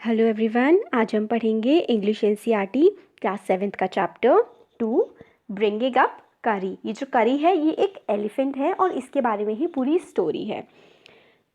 Hello everyone, आज हम पढ़ेंगे इंग्लिश एनसीईआरटी क्लास 7th का चैप्टर 2 ब्रिंगिंग अप करी। ये जो करी है ये एक एलिफेंट है और इसके बारे में ही पूरी स्टोरी है।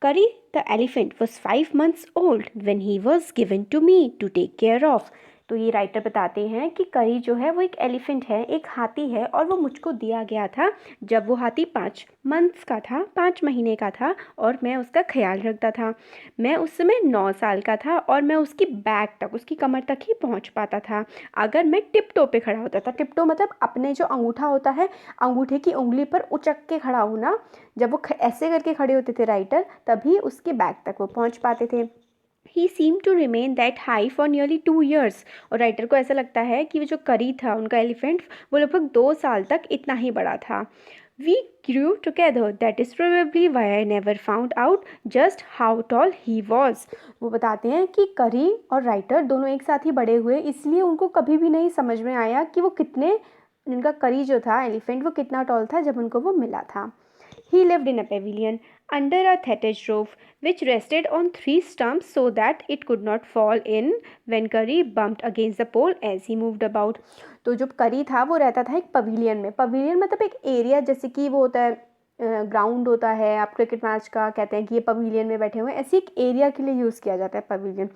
Kari the elephant was 5 months old when he was given to me to take care of. तो ये राइटर बताते हैं कि करी जो है वो एक एलिफेंट है, एक हाथी है, और वो मुझको दिया गया था जब वो हाथी 5 months का था, 5 महीने का था, और मैं उसका ख्याल रखता था। मैं उस समय 9 साल का था और मैं उसकी बैक तक, उसकी कमर तक ही पहुंच पाता था अगर मैं टिप टो पे खड़ा होता था। टिप टो मतलब अपने जो अंगूठा होता है, अंगूठे की उंगली पर उचक के खड़ा होना। जब वो ऐसे करके खड़े होते थे राइटर, तभी उसके बैक तक वो पहुंच पाते थे। He seem to remain that high for nearly 2 years। और राइटर को ऐसा लगता है कि वो जो करी था, उनका एलिफेंट, वो लगभग 2 साल तक इतना ही बड़ा था। We grew together, that is probably why I never found out just how tall he was। वो बताते हैं कि करी और राइटर दोनों एक साथ ही बड़े हुए, इसलिए उनको कभी भी नहीं समझ में आया कि वो कितने, उनका करी जो था एलिफेंट, वो कितना टॉल था जब उनको वो मिला था। He lived in a pavilion under a thatched roof which rested on 3 stumps so that it could not fall in when Curry bumped against the pole as he moved about। तो जो करी था वो रहता था एक पवेलियन में। Pavilion मतलब एक एरिया, जैसे कि वो होता है ग्राउंड होता है, आप क्रिकेट मैच का कहते हैं कि ये पवेलियन में बैठे हुए हैं, ऐसे एक एरिया के लिए यूज़ किया जाता है पवेलियन।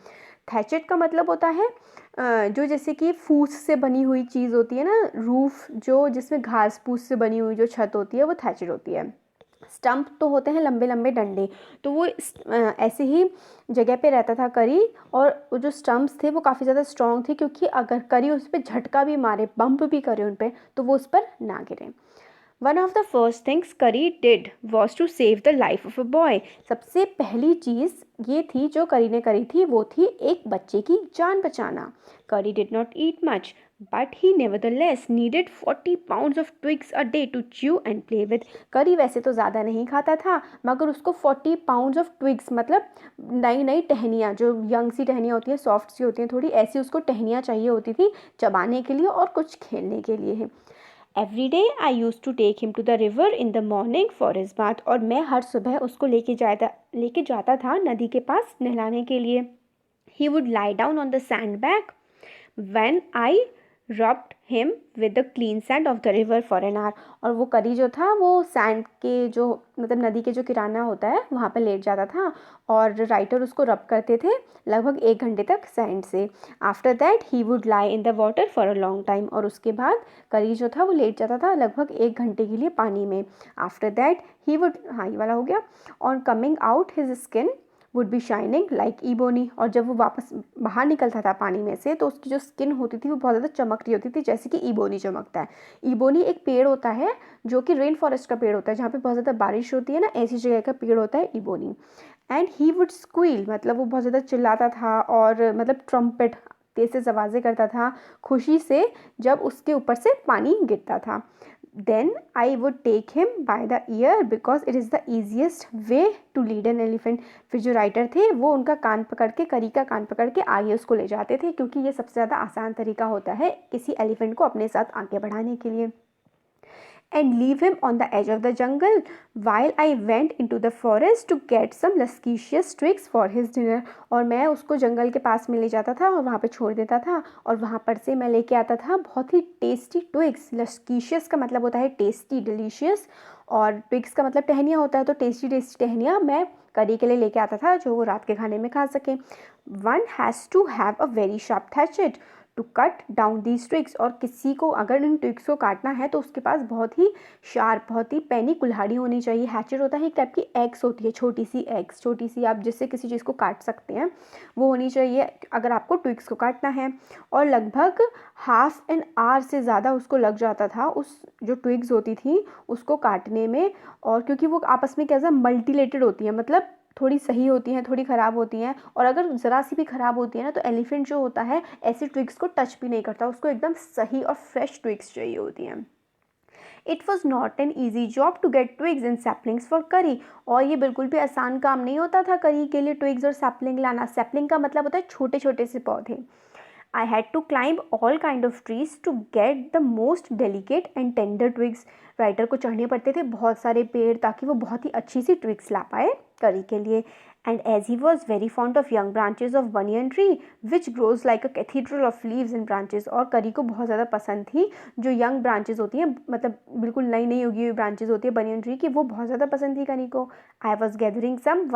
थैचेड का मतलब होता है जो जैसे कि फूस से बनी हुई चीज़ होती है ना, रूफ जो जिसमें घास फूस से बनी हुई जो छत होती है वो थैचेड होती है। स्टंप तो होते हैं लंबे लंबे डंडे, तो वो ऐसे ही जगह पे रहता था करी। और वो जो स्टंप्स थे वो काफ़ी ज़्यादा स्ट्रॉन्ग थे, क्योंकि अगर करी उस पर झटका भी मारे, बम्प भी करे उन पर, तो वो उस पर ना गिरे। One of the first things Kari did was to save the life of a boy. सबसे पहली चीज़ ये थी जो करी ने करी थी, वो थी एक बच्चे की जान बचाना। करी did not eat much but he nevertheless needed 40 pounds of twigs a day to chew and play with। करी वैसे तो ज़्यादा नहीं खाता था, मगर उसको 40 pounds of twigs मतलब नई नई टहनियाँ, जो यंग सी टहनियाँ होती हैं, सॉफ्ट सी होती हैं थोड़ी, ऐसी उसको टहनियाँ चाहिए होती थी चबाने के लिए और कुछ खेलने के लिए। Every day I use to take him to the river in the morning for his bath. और मैं हर सुबह उसको लेके जाता था नदी के पास नहलाने के लिए। He would lie down on the sand bag when I rubbed him with the clean sand of the river for an hour। और वो करी जो था वो सैंड के जो मतलब नदी के जो किनारा होता है वहाँ पे लेट जाता था, और राइटर उसको रब करते थे लगभग 1 घंटे तक सैंड से। After that he would lie in the water for a long time. और उसके बाद करी जो था वो लेट जाता था लगभग 1 घंटे के लिए पानी में। आफ्टर दैट ही वुड, हाँ ये वाला हो गया। On coming out his skin would be shining like ebony. और जब वो वापस बाहर निकलता था पानी में से, तो उसकी जो स्किन होती थी वो बहुत ज़्यादा चमक रही होती थी, जैसे कि इबोनी चमकता है। इबोनी एक पेड़ होता है जो कि रेन फॉरेस्ट का पेड़ होता है, जहाँ पे बहुत ज़्यादा बारिश होती है ना, ऐसी जगह का पेड़ होता है ebony. And he would squeal मतलब वो बहुत ज़्यादा चिल्लाता था और मतलब ट्रम्पेट तेज से आवाज़ें करता था खुशी से जब उसके ऊपर से पानी गिरता था। Then I would take him by the ear because it is the easiest way to lead an elephant। फिर जो राइटर थे वो उनका कान पकड़ के, करी का कान पकड़ के आगे उसको ले जाते थे, क्योंकि ये सबसे ज़्यादा आसान तरीका होता है किसी एलिफेंट को अपने साथ आगे बढ़ाने के लिए। And leave him on the edge of the jungle while I went into the forest to get some luscious twigs for his dinner। और मैं उसको जंगल के पास में ले जाता था और वहाँ पे छोड़ देता था, और वहाँ पर से मैं लेके आता था बहुत ही टेस्टी ट्विग्स। लस्कीशियस का मतलब होता है टेस्टी, डिलीशियस, और ट्विग्स का मतलब टहनियाँ होता है, तो टेस्टी टेस्टी टहनियाँ मैं करी के लिए लेके आता था जो वो रात के खाने में खा सके। One has to have a very sharp hatchet to cut down these twigs. और किसी को अगर इन ट्विग्स को काटना है तो उसके पास बहुत ही शार्प, बहुत ही पैनी कुल्हाड़ी होनी चाहिए। हैचेट होता है एक टाइप की एक्स होती है, छोटी सी एक्स, छोटी सी, आप जिससे किसी चीज़ को काट सकते हैं, वो होनी चाहिए अगर आपको ट्विग्स को काटना है। और लगभग ½ an hour से ज़्यादा उसको लग जाता था उस जो ट्विग्स होती थी उसको काटने में। और क्योंकि वो आपस में कैसा मल्टीलेटेड होती है, मतलब थोड़ी सही होती हैं, थोड़ी ख़राब होती हैं, और अगर ज़रा सी भी ख़राब होती है ना तो एलिफेंट जो होता है ऐसी ट्विग्स को टच भी नहीं करता, उसको एकदम सही और फ्रेश ट्विग्स चाहिए होती हैं। It was not an easy job to get twigs and saplings for Kari. और ये बिल्कुल भी आसान काम नहीं होता था करी के लिए ट्विग्स और सैपलिंग लाना। सैपलिंग का मतलब होता है छोटे छोटे से पौधे। I had to climb all kind of trees to get the most delicate and tender twigs। Writer को चढ़ने पड़ते थे बहुत सारे पेड़ ताकि वो बहुत ही अच्छी सी ट्विग्स ला पाए करी के लिए। And as he was very fond of young branches of banyan tree which grows like a cathedral of leaves and branches, और करी को बहुत ज़्यादा पसंद थी जो यंग ब्रांचेज होती हैं, मतलब बिल्कुल नई नई उगी हुई ब्रांचेज होती है बनियन ट्री की, वो बहुत ज़्यादा पसंद थी करी को। I was gathering some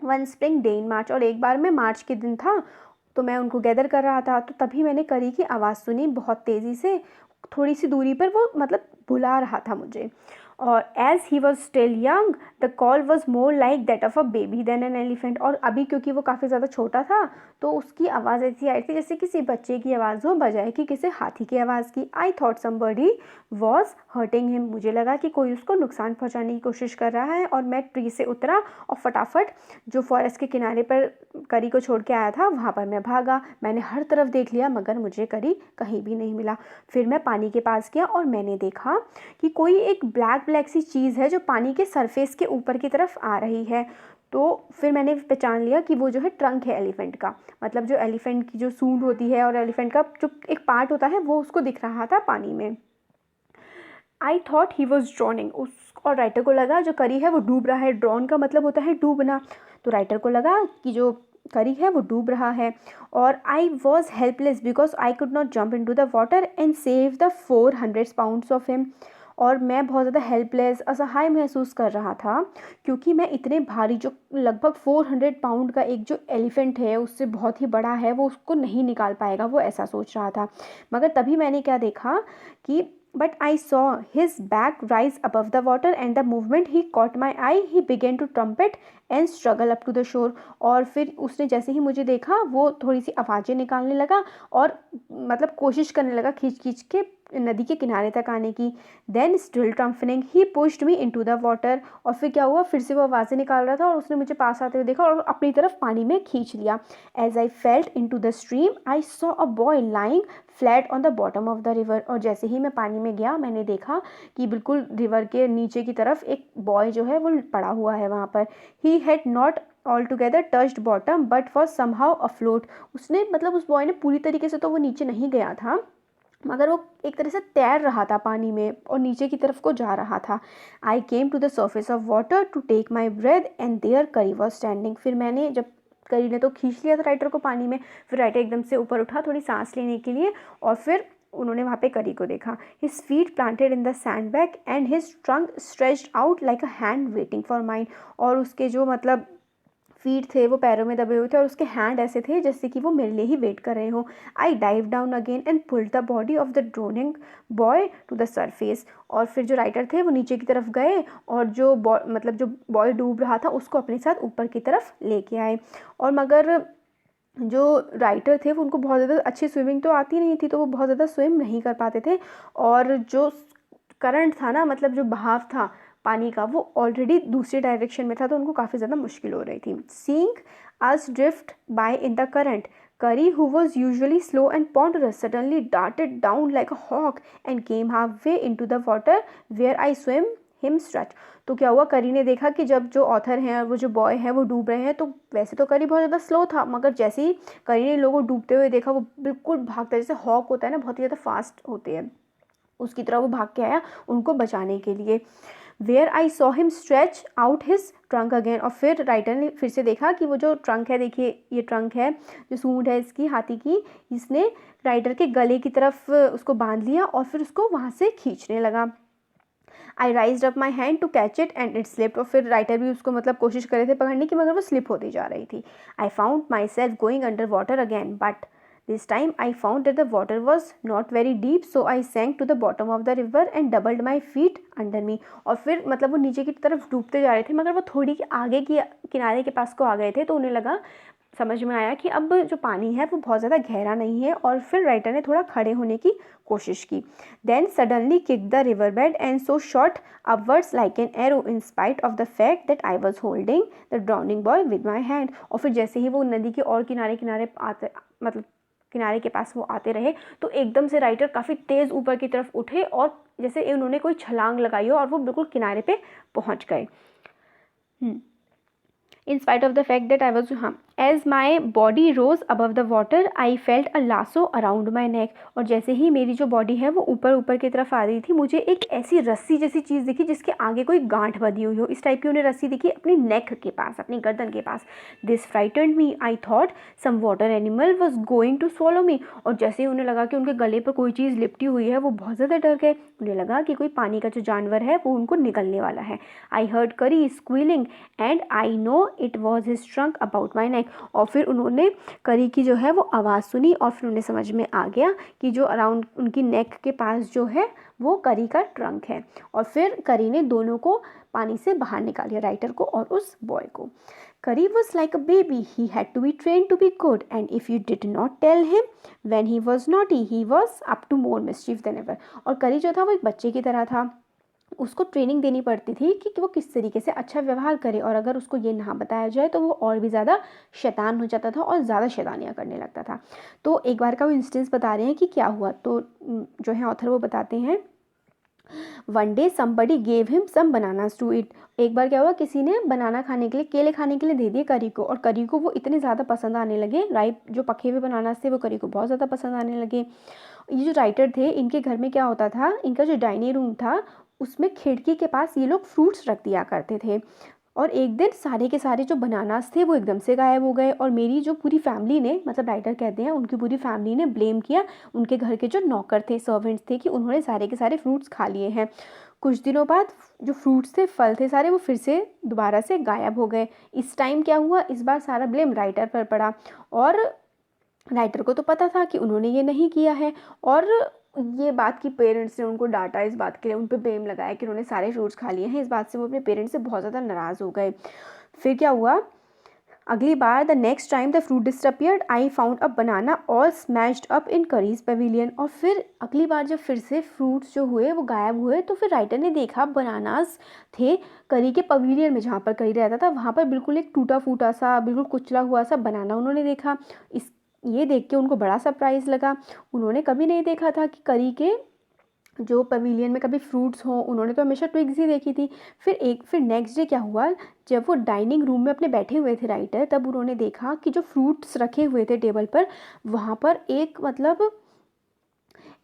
one spring day in March, और एक बार में मार्च के दिन था तो मैं उनको गैदर कर रहा था, तो तभी मैंने करी की आवाज़ सुनी बहुत तेज़ी से, थोड़ी सी दूरी पर वो मतलब बुला रहा था मुझे। और as he was still young the call was more like that of a baby than an elephant, और अभी क्योंकि वो काफ़ी ज़्यादा छोटा था तो उसकी आवाज़ ऐसी आई थी जैसे किसी बच्चे की आवाज़ हो बजाय कि किसी हाथी की आवाज़ की। I thought somebody was hurting him, मुझे लगा कि कोई उसको नुकसान पहुंचाने की कोशिश कर रहा है, और मैं ट्री से उतरा और फटाफट जो फॉरेस्ट के किनारे पर करी को छोड़ के आया था वहाँ पर मैं भागा। मैंने हर तरफ देख लिया मगर मुझे करी कहीं भी नहीं मिला। फिर मैं पानी के पास गया और मैंने देखा कि कोई एक ब्लैक ब्लैक सी चीज़ है जो पानी के सरफेस के ऊपर की तरफ आ रही है। तो फिर मैंने पहचान लिया कि वो जो है ट्रंक है एलिफेंट का, मतलब जो एलिफेंट की जो सूंड होती है और एलिफेंट का जो एक पार्ट होता है वो उसको दिख रहा था पानी में। I thought he was drowning, उस और राइटर को लगा जो करी है वो डूब रहा है। ड्रॉन का मतलब होता है डूबना, तो राइटर को लगा कि जो करी है वो डूब रहा है। और I was helpless because I could not jump in to the water and save the 400 pounds of him, और मैं बहुत ज़्यादा हेल्पलेस असहाय महसूस कर रहा था क्योंकि मैं इतने भारी जो लगभग 400 पाउंड का एक जो एलिफेंट है उससे बहुत ही बड़ा है वो उसको नहीं निकाल पाएगा, वो ऐसा सोच रहा था। मगर तभी मैंने क्या देखा कि but I saw his back rise above the water and the moment he caught my eye he began to trumpet and struggle up to the shore, और फिर उसने जैसे ही मुझे देखा वो थोड़ी सी आवाज़ें निकालने लगा और मतलब कोशिश करने लगा खींच खींच के नदी के किनारे तक आने की। Then still trumpeting he pushed me into the water, और फिर क्या हुआ फिर से वो आवाज़ें निकाल रहा था और उसने मुझे पास आते हुए देखा और अपनी तरफ पानी में खींच लिया। As I felt into the stream I saw a boy lying flat on the bottom of the river, और जैसे ही मैं पानी में गया मैंने देखा कि बिल्कुल रिवर के नीचे की तरफ एक बॉय जो है वो पड़ा हुआ है वहाँ पर। He had not all together touched bottom but was somehow afloat, उसने मतलब उस बॉय ने पूरी तरीके से तो वो नीचे नहीं गया था मगर वो एक तरह से तैर रहा था पानी में और नीचे की तरफ को जा रहा था। I came to the surface of water to take my breath and there Kari was standing, फिर मैंने जब करी ने तो खींच लिया था राइटर को पानी में, फिर राइटर एकदम से ऊपर उठा थोड़ी सांस लेने के लिए और फिर उन्होंने वहाँ पे करी को देखा। His feet planted in the sand bag and his trunk stretched out like a hand waiting for mine, और उसके जो मतलब फीट थे वो पैरों में दबे हुए थे और उसके हैंड ऐसे थे जैसे कि वो मेरे लिए ही वेट कर रहे हो। I dive down again and pulled the body of the drowning boy to the surface, और फिर जो राइटर थे वो नीचे की तरफ गए और जो मतलब जो बॉय डूब रहा था उसको अपने साथ ऊपर की तरफ लेके आए। और मगर जो राइटर थे वो उनको बहुत ज़्यादा अच्छी स्विमिंग तो आती नहीं थी तो वो बहुत ज़्यादा स्विम नहीं कर पाते थे, और जो करंट था ना मतलब जो बहाव था पानी का वो ऑलरेडी दूसरी डायरेक्शन में था तो उनको काफ़ी ज़्यादा मुश्किल हो रही थी। Seeing us drift by in the current Kari who was usually slow and ponderous suddenly darted down like a hawk and came halfway into the water where I swam him stretch। तो क्या हुआ करी ने देखा कि जब जो ऑथर हैं और वो जो बॉय है वो डूब रहे हैं तो वैसे तो करी बहुत ज़्यादा स्लो था मगर जैसे ही करी ने लोगों को डूबते हुए देखा वो बिल्कुल भागता जैसे हॉक होता है ना बहुत ही ज़्यादा फास्ट होते हैं उसकी तरह वो भाग के आया उनको बचाने के लिए। Where I saw him stretch out his trunk again, और फिर राइटर ने फिर से देखा कि वो जो ट्रंक है देखिए ये ट्रंक है जो सूंड है इसकी हाथी की, इसने राइटर के गले की तरफ उसको बांध लिया और फिर उसको वहाँ से खींचने लगा। I raise up my hand to catch it and it slipped, और फिर राइटर भी उसको मतलब कोशिश कर रहे थे पकड़ने की मगर वो स्लिप होती जा रही थी। I found my self going under water again but this time I found that the water was not very deep so I sank to the bottom of the river and doubled my feet under me, और फिर मतलब वो नीचे की तरफ डूबते जा रहे थे मगर वो थोड़ी आगे की किनारे के पास को आ गए थे तो उन्हें लगा समझ में आया कि अब जो पानी है वो बहुत ज़्यादा गहरा नहीं है, और फिर राइटर ने थोड़ा खड़े होने की कोशिश की। Then suddenly kick the river bed and so shot upwards like an arrow in spite of the fact that I was holding the drowning boy with my hand, और फिर जैसे ही वो नदी के और किनारे किनारे आते मतलब किनारे के पास वो आते रहे तो एकदम से राइटर काफ़ी तेज़ ऊपर की तरफ उठे और जैसे उन्होंने कोई छलांग लगाई हो और वो बिल्कुल किनारे पे पहुंच गए। In spite of the fact that I was, हाँ as my body rose above the water I felt a lasso around my neck. और जैसे ही मेरी जो बॉडी है वो ऊपर ऊपर की तरफ आ रही थी, मुझे एक ऐसी रस्सी जैसी चीज़ दिखी जिसके आगे कोई गांठ बंधी हुई हो। इस टाइप की उन्हें रस्सी दिखी अपनी नेक के पास, अपनी गर्दन के पास। This frightened me, I thought some water animal was going to swallow me. और जैसे ही उन्हें लगा कि उनके गले पर कोई चीज़ लिपटी हुई है, वो बहुत ज़्यादा डर गए। उन्हें लगा कि कोई पानी का जो जानवर है वो उनको निगलने वाला है। I heard Kari squealing and I know it was his trunk about my neck. और फिर उन्होंने करी की जो है वो आवाज़ सुनी और फिर उन्हें समझ में आ गया कि जो अराउंड उनकी नेक के पास जो है वो करी का ट्रंक है। और फिर करी ने दोनों को पानी से बाहर निकाल लिया, राइटर को और उस बॉय को। Kari was like a baby, he had to be train to be good, and if you did not tell him when he was naughty he was up to more mischief than ever. और करी जो था वो एक बच्चे की तरह था, उसको ट्रेनिंग देनी पड़ती थी कि वो किस तरीके से अच्छा व्यवहार करे, और अगर उसको ये ना बताया जाए तो वो और भी ज़्यादा शैतान हो जाता था और ज़्यादा शैतानियाँ करने लगता था। तो एक बार का वो इंस्टेंस बता रहे हैं कि क्या हुआ। तो जो है ऑथर वो बताते हैं, one day somebody gave him some bananas to it. एक बार क्या हुआ, किसी ने बनाना खाने के लिए, केले खाने के लिए दे दिए करी को, और करी को वो इतने ज़्यादा पसंद आने लगे, राइप जो पके हुए बनानास थे वो करी को बहुत ज़्यादा पसंद आने लगे। ये जो राइटर थे, इनके घर में क्या होता था, इनका जो डाइनिंग रूम था उसमें खिड़की के पास ये लोग फ्रूट्स रख दिया करते थे। और एक दिन सारे के सारे जो बनानास थे वो एकदम से गायब हो गए, और मेरी जो पूरी फैमिली ने, मतलब राइटर कहते हैं उनकी पूरी फैमिली ने ब्लेम किया उनके घर के जो नौकर थे, सर्वेंट्स थे, कि उन्होंने सारे के सारे फ्रूट्स खा लिए हैं। कुछ दिनों बाद जो फ्रूट्स थे, फल थे सारे, वो फिर से दोबारा से गायब हो गए। इस टाइम क्या हुआ, इस बार सारा ब्लेम राइटर पर पड़ा, और राइटर को तो पता था कि उन्होंने ये नहीं किया है, और ये बात की पेरेंट्स ने उनको डांटा, इस बात के लिए उन पे ब्लेम लगाया कि उन्होंने सारे फ्रूट्स खा लिए हैं। इस बात से वो अपने पेरेंट्स से बहुत ज़्यादा नाराज़ हो गए। फिर क्या हुआ, अगली बार the next time the fruit disappeared I found a banana all smashed up in Kari's pavilion. और फिर अगली बार जब फिर से फ्रूट्स जो हुए वो गायब हुए, तो फिर राइटर ने देखा बनानास थे करी के पवेलियन में, जहाँ पर करी रहता था वहाँ पर बिल्कुल एक टूटा फूटा सा, बिल्कुल कुचला हुआ सा बनाना उन्होंने देखा। इस ये देख के उनको बड़ा सरप्राइज़ लगा। उन्होंने कभी नहीं देखा था कि करी के जो पवेलियन में कभी फ्रूट्स हों, उन्होंने तो हमेशा ट्विग्स ही देखी थी। फिर नेक्स्ट डे क्या हुआ, जब वो डाइनिंग रूम में अपने बैठे हुए थे राइटर, तब उन्होंने देखा कि जो फ्रूट्स रखे हुए थे टेबल पर, वहाँ पर एक मतलब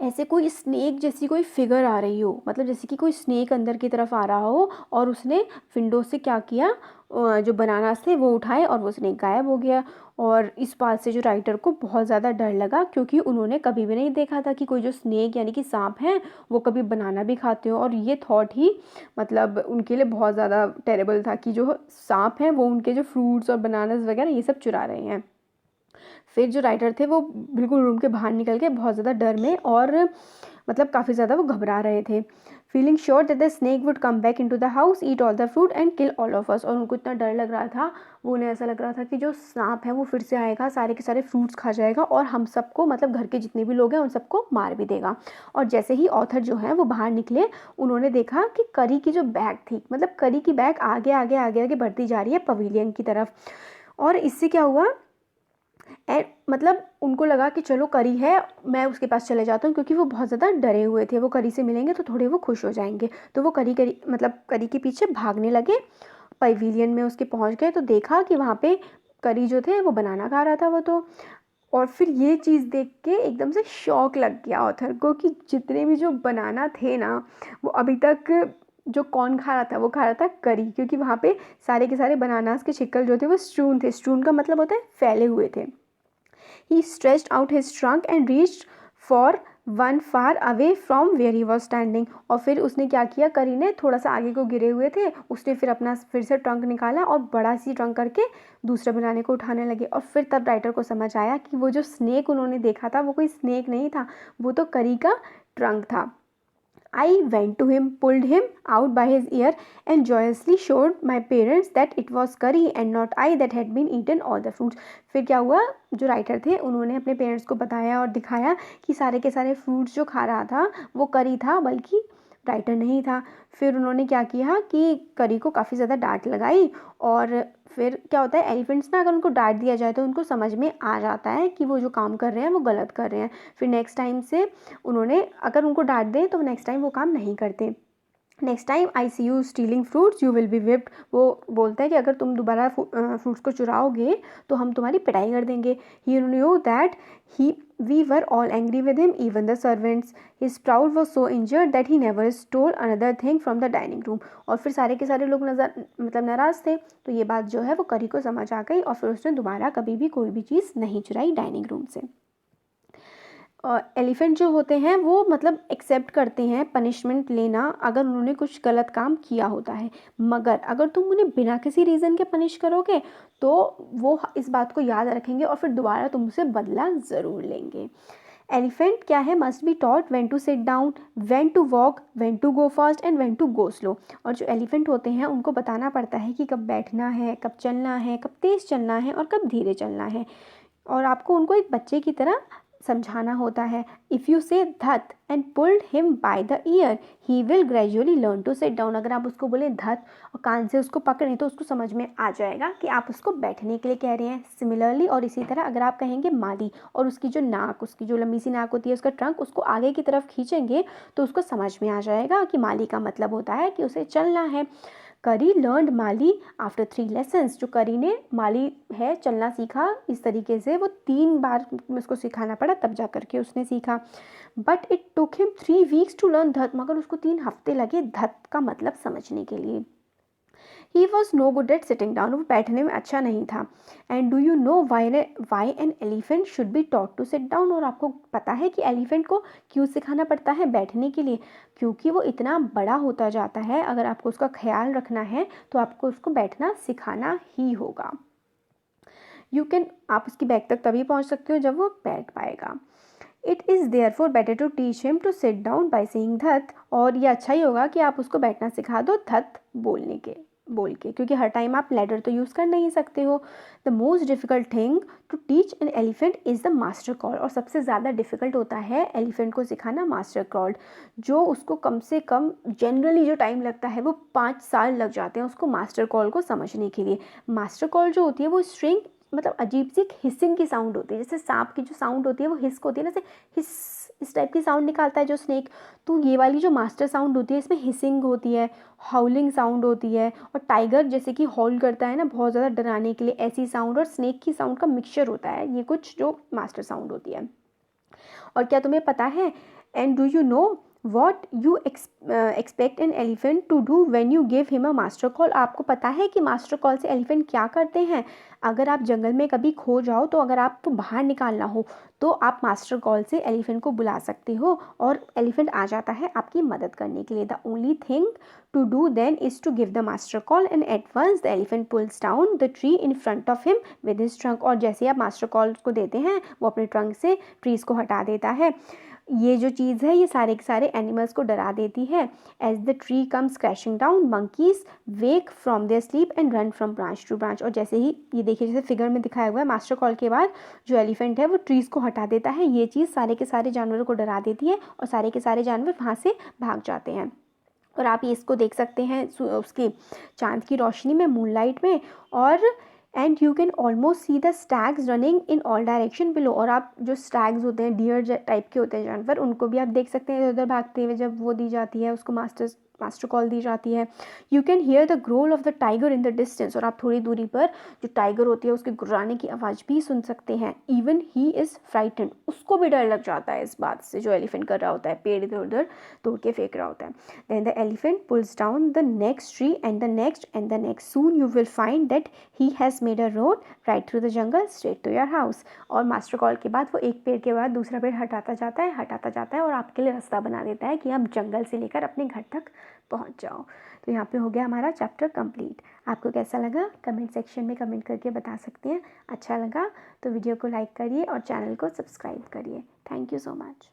ऐसे कोई स्नेक जैसी कोई फिगर आ रही हो, मतलब जैसे कि कोई स्नेक अंदर की तरफ आ रहा हो, और उसने विंडो से क्या किया, जो बनानास थे वो उठाए और वो स्नेक गायब हो गया। और इस बात से जो राइटर को बहुत ज़्यादा डर लगा, क्योंकि उन्होंने कभी भी नहीं देखा था कि कोई जो स्नेक यानी कि सांप हैं वो कभी बनाना भी खाते हो, और ये थॉट ही मतलब उनके लिए बहुत ज़्यादा टेरेबल था कि जो सांप हैं वो उनके जो फ्रूट्स और बनानास वगैरह ये सब चुरा रहे हैं। फिर जो राइटर थे वो बिल्कुल रूम के बाहर निकल के बहुत ज़्यादा डर में, और मतलब काफ़ी ज़्यादा वो घबरा रहे थे। Feeling sure that the snake would come back into the house, eat all the fruit and kill all of us. और उनको इतना डर लग रहा था, वो उन्हें ऐसा लग रहा था कि जो सांप है वो फिर से आएगा, सारे के सारे फ्रूट्स खा जाएगा, और हम सबको, मतलब घर के जितने भी लोग हैं उन सबको मार भी देगा। और जैसे ही ऑथर जो है वो बाहर निकले, उन्होंने देखा कि करी की जो बैग थी, मतलब करी की बैग आगे आगे आगे आगे बढ़ती जा रही है पवेलियन की तरफ। और इससे क्या हुआ, मतलब उनको लगा कि चलो करी है, मैं उसके पास चले जाता हूँ, क्योंकि वो बहुत ज़्यादा डरे हुए थे, वो करी से मिलेंगे तो थोड़े वो खुश हो जाएंगे। तो वो करी के पीछे भागने लगे, पवेलियन में उसके पहुँच गए, तो देखा कि वहाँ पे करी जो थे वो बनाना खा रहा था वो तो। और फिर ये चीज़ देख के एकदम से शौक लग गया ऑथर को कि जितने भी जो बनाना थे ना, वो अभी तक जो कौन खा रहा था, वो खा रहा था करी, क्योंकि वहाँ पे सारे के सारे बनानास के शिकल जो थे वो स्ट्रून थे। स्ट्रून का मतलब होता है फैले हुए थे। He stretched out his trunk and reached for one far away from where he was standing। और फिर उसने क्या किया, करी ने थोड़ा सा आगे को गिरे हुए थे, उसने फिर अपना फिर से ट्रंक निकाला और बड़ा सी ट्रंक करके दूसरे बनाने को उठाने लगे। और फिर तब राइटर को समझ आया कि वो जो स्नेक उन्होंने देखा था वो कोई स्नेक नहीं था, वो तो करी का ट्रंक था। I went to him, pulled him out by his ear, and joyously showed my parents that it was curry and not I that had been eaten all the fruits। फिर क्या हुआ, जो राइटर थे उन्होंने अपने parents को बताया और दिखाया कि सारे के सारे फ्रूट्स जो खा रहा था वो करी था, बल्कि राइटर नहीं था। फिर उन्होंने क्या किया कि करी को काफ़ी ज़्यादा डांट लगाई। और फिर क्या होता है, एलिफेंट्स ना अगर उनको डांट दिया जाए तो उनको समझ में आ जाता है कि वो जो काम कर रहे हैं वो गलत कर रहे हैं। फिर नेक्स्ट टाइम से उन्होंने, अगर उनको डांट दें तो नेक्स्ट टाइम वो काम नहीं करते। Next time I see you stealing fruits you will be whipped. वो बोलता है कि अगर तुम दोबारा फ्रूट्स को चुराओगे तो हम तुम्हारी पिटाई कर देंगे। He knew that he we were all angry with him even the servants. His proud was so injured that he never stole another thing from the dining room. और फिर सारे के सारे लोग नाराज़ थे, तो ये बात जो है वो करी को समझ आ गई और फिर उसने दोबारा कभी भी कोई भी चीज़ नहीं चुराई डाइनिंग रूम से। एलिफेंट जो होते हैं वो मतलब एक्सेप्ट करते हैं पनिशमेंट लेना अगर उन्होंने कुछ गलत काम किया होता है, मगर अगर तुम उन्हें बिना किसी रीज़न के पनिश करोगे तो वो इस बात को याद रखेंगे और फिर दोबारा तुमसे बदला ज़रूर लेंगे। एलिफेंट क्या है, must be taught when to sit down, when to walk, when to go fast and when to go slow. और जो एलिफेंट होते हैं उनको बताना पड़ता है कि कब बैठना है, कब चलना है, कब तेज़ चलना है और कब धीरे चलना है। और आपको उनको एक बच्चे की तरह समझाना होता है। इफ़ यू से धत and pulled him by the ear he will gradually learn to sit down. अगर आप उसको बोले धत और कान से उसको पकड़ें तो उसको समझ में आ जाएगा कि आप उसको बैठने के लिए कह रहे हैं। सिमिलरली और इसी तरह अगर आप कहेंगे माली और उसकी जो नाक, उसकी जो लंबी सी नाक होती है, उसका ट्रंक उसको आगे की तरफ खींचेंगे तो उसको समझ में आ जाएगा कि माली का मतलब होता है कि उसे चलना है। करी लर्नड माली आफ्टर 3 लेसन्स। जो करी ने माली है चलना सीखा इस तरीके से, वो 3 बार उसको सिखाना पड़ा तब जा करके उसने सीखा। But it took him 3 weeks to learn धत। मगर उसको 3 हफ्ते लगे धत का मतलब समझने के लिए। He was no good at sitting down. वो बैठने में अच्छा नहीं था। And do you know why an elephant should be taught to sit down. और आपको पता है कि एलिफेंट को क्यों सिखाना पड़ता है बैठने के लिए? क्योंकि वो इतना बड़ा होता जाता है, अगर आपको उसका ख्याल रखना है तो आपको उसको बैठना सिखाना ही होगा। आप उसकी बैग तक तभी पहुंच सकते हो जब वो बैठ पाएगा। It is there for better to teach him to sit down by saying धत। और ये अच्छा ही होगा कि आप उसको बैठना सिखा दो धत बोल के, क्योंकि हर टाइम आप लैडर तो यूज़ कर नहीं सकते हो। The most difficult thing to teach an elephant is the master call. और सबसे ज़्यादा डिफ़िकल्ट होता है एलिफेंट को सिखाना मास्टर कॉल, जो उसको कम से कम जनरली जो टाइम लगता है वो 5 साल लग जाते हैं उसको मास्टर कॉल को समझने के लिए। मास्टर कॉल जो होती है वो स्ट्रिंग मतलब अजीब सी एक हिसिंग की साउंड होती है, जैसे सांप की जो साउंड होती है वो हिस्क होती है ना, जैसे हिस इस टाइप की साउंड निकालता है जो स्नेक। तो ये वाली जो मास्टर साउंड होती है इसमें हिसिंग होती है, हाउलिंग साउंड होती है। और टाइगर जैसे कि हॉल करता है ना बहुत ज़्यादा डराने के लिए, ऐसी साउंड और स्नेक की साउंड का मिक्सचर होता है ये कुछ जो मास्टर साउंड होती है। और क्या तुम्हें पता है, and do you know what you expect an elephant to do when you give him a master call. आपको पता है कि मास्टर कॉल से एलिफेंट क्या करते हैं? अगर आप जंगल में कभी खो जाओ तो अगर आपको बाहर निकालना हो तो आप मास्टर कॉल से एलिफेंट को बुला सकते हो और एलिफेंट आ जाता है आपकी मदद करने के लिए। The only thing to do then is to give the master call and at once the elephant pulls down the tree in front of him with his trunk. और जैसे आप मास्टर कॉल को देते हैं वो अपने ट्रंक से trees को हटा देता है। ये जो चीज़ है ये सारे के सारे एनिमल्स को डरा देती है। As the tree comes crashing down monkeys wake from their sleep and run from branch to branch. और जैसे ही ये देखिए जैसे फिगर में दिखाया हुआ है मास्टर कॉल के बाद जो एलिफेंट है वो ट्रीज़ को हटा देता है। ये चीज़ सारे के सारे जानवरों को डरा देती है और सारे के सारे जानवर वहाँ से भाग जाते हैं। और आप ये इसको देख सकते हैं उसकी चांद की रोशनी में, मूनलाइट में। और and you can almost see the stags running in all direction below. और आप जो स्टैग्स होते हैं डियर टाइप के होते हैं जानवर, उनको भी आप देख सकते हैं इधर भागते हुए जब वो दी जाती है उसको मास्टर कॉल दी जाती है। You can hear the growl of the tiger in the distance. और आप थोड़ी दूरी पर जो टाइगर होती है उसके गुर्राने की आवाज़ भी सुन सकते हैं। Even he is frightened. उसको भी डर लग जाता है इस बात से जो एलिफेंट कर रहा होता है, पेड़ इधर उधर तोड़ के फेंक रहा होता है। Then the elephant pulls down the next tree and the next and the next. Soon you will find that he has made a road right through the jungle straight to your house. और master call के बाद वो एक पेड़ के बाद दूसरा पेड़ हटाता जाता है और आपके लिए रास्ता बना देता है कि आप जंगल से लेकर अपने घर तक पहुंच जाओ। तो यहाँ पे हो गया हमारा चैप्टर कंप्लीट। आपको कैसा लगा कमेंट सेक्शन में कमेंट करके बता सकते हैं। अच्छा लगा तो वीडियो को लाइक करिए और चैनल को सब्सक्राइब करिए। Thank you so much.